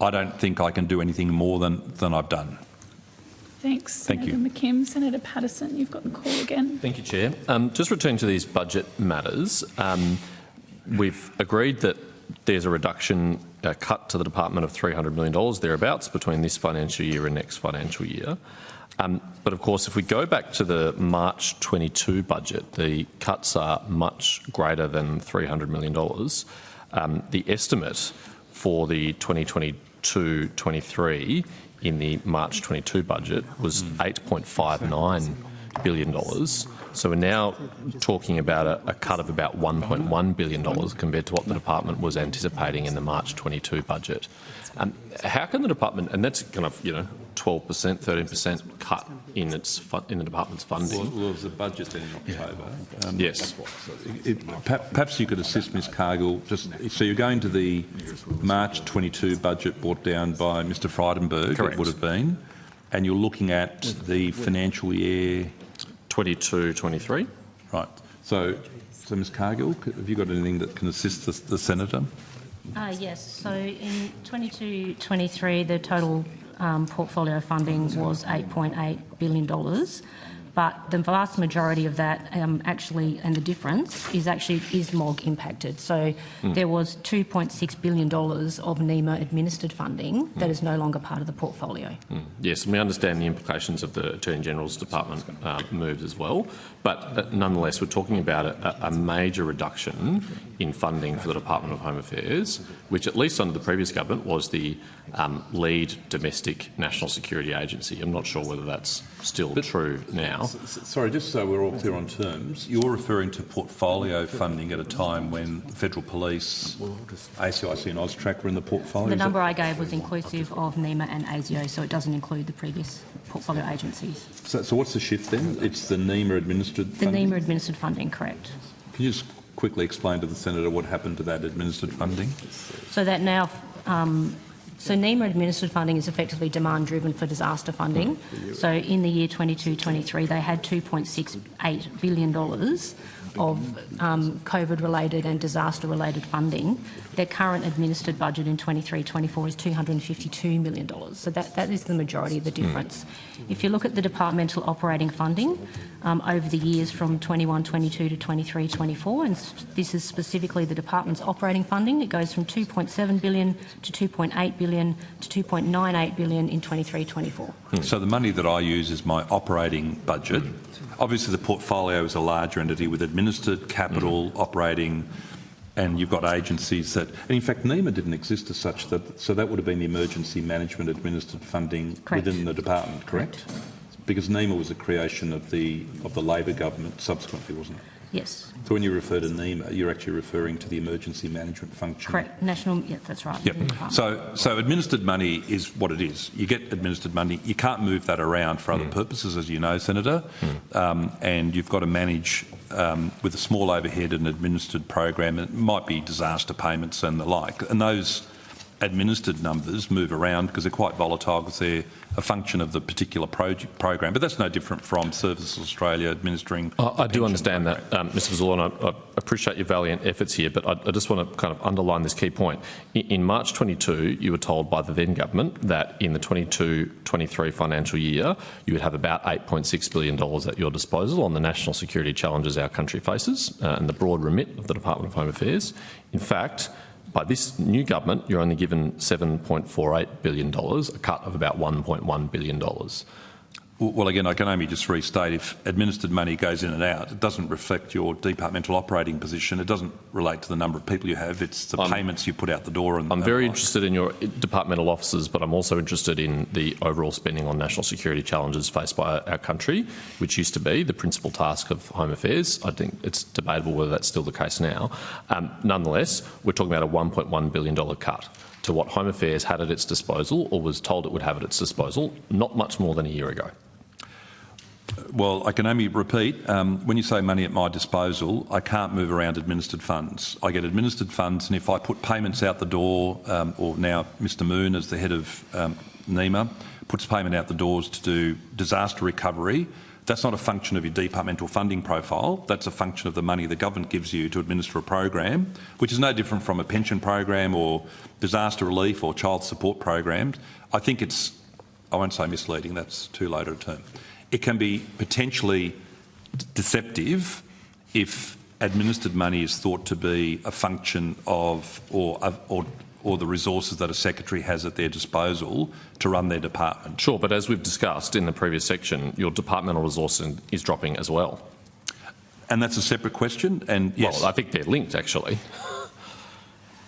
I don't think I can do anything more than I've done. Thanks, Thank Senator you. McKim. Senator Paterson, you've got the call again. Thank you, Chair. Just returning to these budget matters, we've agreed that there's a reduction, a cut to the department of $300 million thereabouts between this financial year and next financial year. But of course, if we go back to the March 22 budget, the cuts are much greater than $300 million. The estimate for the 2022-23 in the March 22 budget was $8.59 billion. So we're now talking about a cut of about $1.1 billion compared to what the department was anticipating in the March 22 budget. How can the department, and that's kind of 12%, 13% cut in the department's funding. Well, there's a budget then in October. Yes. Perhaps you could assist Ms Cargill. So you're going to the March 22 budget brought down by Mr Frydenberg. Correct. It would have been, and you're looking at the financial year 22-23. Right. So Ms Cargill, have you got anything that can assist the senator? Yes. So in 22-23, the total portfolio funding was $8.8 billion, but the vast majority of that actually, and the difference is MOG impacted. So there was $2.6 billion of NEMA administered funding that is no longer part of the portfolio. Yes, and we understand the implications of the Attorney General's Department moves as well, but nonetheless we're talking about a major reduction in funding for the Department of Home Affairs, which at least under the previous government was the lead domestic national security agency. I'm not sure whether that's still true now. Sorry, just so we're all clear on terms, you're referring to portfolio funding at a time when Federal Police, ACIC and AUSTRAC were in the portfolio? The number I gave was inclusive of NEMA and ASIO, so it doesn't include the previous portfolio agencies. So what's the shift then? It's the NEMA administered funding? The NEMA administered funding, correct. Can you just quickly explain to the Senator what happened to that administered funding? So that now... So NEMA administered funding is effectively demand-driven for disaster funding. So in the year 22-23, they had $2.68 billion of COVID-related and disaster-related funding. Their current administered budget in 23-24 is $252 million. So that is the majority of the difference. If you look at the departmental operating funding over the years from 21-22 to 23-24, and this is specifically the department's operating funding, it goes from $2.7 billion to $2.8 billion to $2.98 billion in 23-24. So the money that I use is my operating budget. Obviously the portfolio is a larger entity with administered, capital, operating, and you've got agencies that... And in fact, NEMA didn't exist as such, so that would have been the emergency management administered funding within the department, correct? Because NEMA was a creation of the Labor government subsequently, wasn't it? Yes. So when you refer to NEMA, you're actually referring to the emergency management function. Correct. National, yeah, that's right. Yep. So administered money is what it is. You get administered money. You can't move that around for other purposes, as you know, Senator. And you've got to manage with a small overhead an administered program. It might be disaster payments and the like. And those administered numbers move around because they're quite volatile because they're a function of the particular program. But that's no different from Services Australia administering. I do understand that, Mr Fazzolo, and I appreciate your valiant efforts here, but I just want to kind of underline this key point. In March 22, you were told by the then government that in the 22-23 financial year, you would have about $8.6 billion at your disposal on the national security challenges our country faces and the broad remit of the Department of Home Affairs. In fact, by this new government, you're only given $7.48 billion, a cut of about $1.1 billion. Well, again, I can only just restate, if administered money goes in and out, it doesn't reflect your departmental operating position. It doesn't relate to the number of people you have. It's the payments you put out the door. And I'm very interested in your departmental officers, but I'm also interested in the overall spending on national security challenges faced by our country, which used to be the principal task of Home Affairs. I think it's debatable whether that's still the case now. Nonetheless, we're talking about a $1.1 billion cut to what Home Affairs had at its disposal or was told it would have at its disposal not much more than a year ago. Well, I can only repeat, when you say money at my disposal, I can't move around administered funds. I get administered funds, and if I put payments out the door, or now Mr Moon as the head of NEMA puts payment out the doors to do disaster recovery, That's not a function of your departmental funding profile. That's a function of the money the government gives you to administer a program, which is no different from a pension program or disaster relief or child support programs. I think it's, I won't say misleading, that's too low a term. It can be potentially deceptive if administered money is thought to be a function of or the resources that a secretary has at their disposal to run their department. Sure, but as we've discussed in the previous section, your departmental resourcing is dropping as well. And that's a separate question. And yes, well, I think they're linked actually.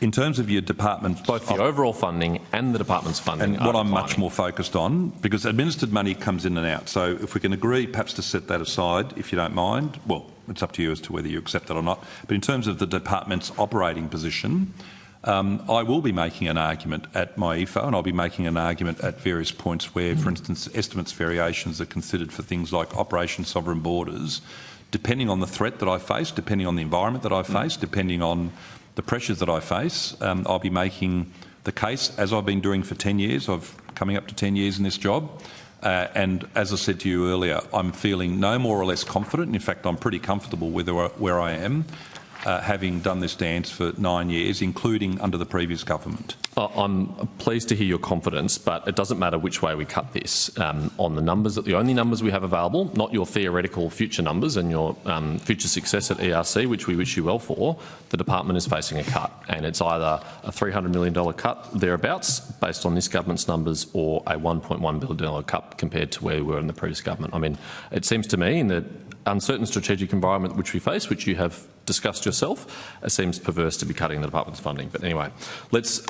In terms of your department, Both the overall funding and the department's funding and what are I'm much declining. more focused on, because administered money comes in and out. So if we can agree perhaps to set that aside, if you don't mind, well, it's up to you as to whether you accept that or not. But in terms of the department's operating position, I will be making an argument at my EFO, and I'll be making an argument at various points where, for instance, estimates variations are considered for things like Operation Sovereign Borders, depending on the threat that I face, depending on the environment that I face, depending on the pressures that I face. I'll be making the case, as I've been doing for 10 years. I've coming up to 10 years in this job. And as I said to you earlier, I'm feeling no more or less confident. In fact, I'm pretty comfortable with where I am, having done this dance for 9 years, including under the previous government. I'm pleased to hear your confidence, but it doesn't matter which way we cut this. On the numbers, the only numbers we have available, not your theoretical future numbers and your future success at ERC, which we wish you well for, the department is facing a cut, and it's either a $300 million cut thereabouts based on this government's numbers, or a $1.1 billion cut compared to where we were in the previous government. I mean, it seems to me in the uncertain strategic environment which we face, which you have discussed yourself, it seems perverse to be cutting the department's funding. But anyway, let's